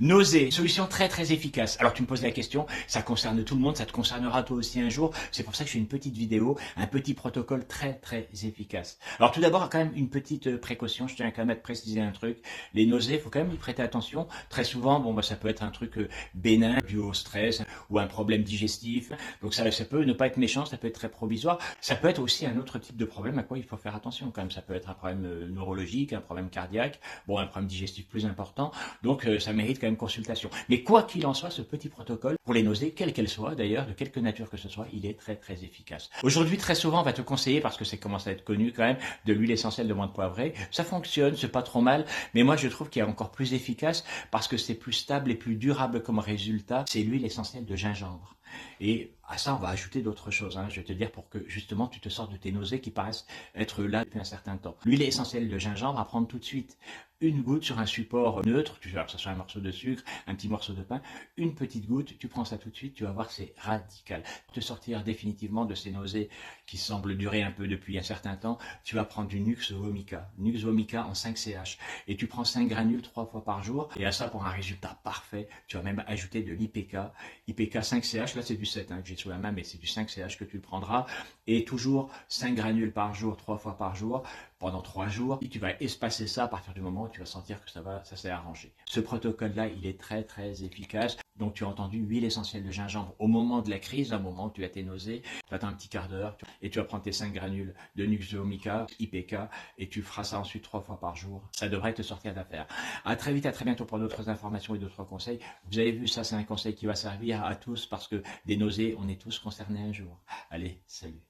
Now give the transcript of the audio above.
Nausée, solution très très efficace. Alors tu me poses la question, ça concerne tout le monde, ça te concernera toi aussi un jour. C'est pour ça que je fais une petite vidéo, un petit protocole très très efficace. Alors tout d'abord, quand même une petite précaution, je tiens quand même à te préciser un truc. Les nausées, il faut quand même y prêter attention. Très souvent, bon bah ça peut être un truc bénin, dû au stress ou un problème digestif. Donc ça peut ne pas être méchant, ça peut être très provisoire. Ça peut être aussi un autre type de problème à quoi il faut faire attention quand même. Ça peut être un problème neurologique, un problème cardiaque, bon un problème digestif plus important. Donc ça mérite quand même consultation. Mais quoi qu'il en soit, ce petit protocole, pour les nausées, quelles qu'elles soient d'ailleurs, de quelque nature que ce soit, il est très très efficace. Aujourd'hui, très souvent, on va te conseiller, parce que c'est commence à être connu quand même, de l'huile essentielle de menthe poivrée. Ça fonctionne, c'est pas trop mal, mais moi je trouve qu'il y a encore plus efficace, parce que c'est plus stable et plus durable comme résultat, c'est l'huile essentielle de gingembre. Et à ça, on va ajouter d'autres choses, hein, je vais te dire, pour que justement tu te sortes de tes nausées qui paraissent être là depuis un certain temps. L'huile essentielle de gingembre à prendre tout de suite. Une goutte sur un support neutre, tu vois, que ce soit un morceau de sucre, un petit morceau de pain, une petite goutte, tu prends ça tout de suite, tu vas voir, c'est radical. Pour te sortir définitivement de ces nausées qui semblent durer un peu depuis un certain temps, tu vas prendre du Nux vomica, Nux vomica en 5 CH, et tu prends 5 granules 3 fois par jour, et à ça, pour un résultat parfait, tu vas même ajouter de l'IPK, IPK 5 CH, là c'est du 7 hein, que j'ai sous la main, mais c'est du 5 CH que tu prendras, et toujours 5 granules par jour, 3 fois par jour, pendant 3 jours, et tu vas espacer ça à partir du moment où tu vas sentir que ça s'est arrangé. Ce protocole-là, il est très très efficace. Donc tu as entendu huile essentielle de gingembre au moment de la crise, au moment où tu as tes nausées, tu attends un petit quart d'heure et tu vas prendre tes 5 granules de Nux vomica, IPK, et tu feras ça ensuite 3 fois par jour. Ça devrait te sortir d'affaire. À très vite, à très bientôt pour d'autres informations et d'autres conseils. Vous avez vu, ça c'est un conseil qui va servir à tous parce que des nausées, on est tous concernés un jour. Allez, salut.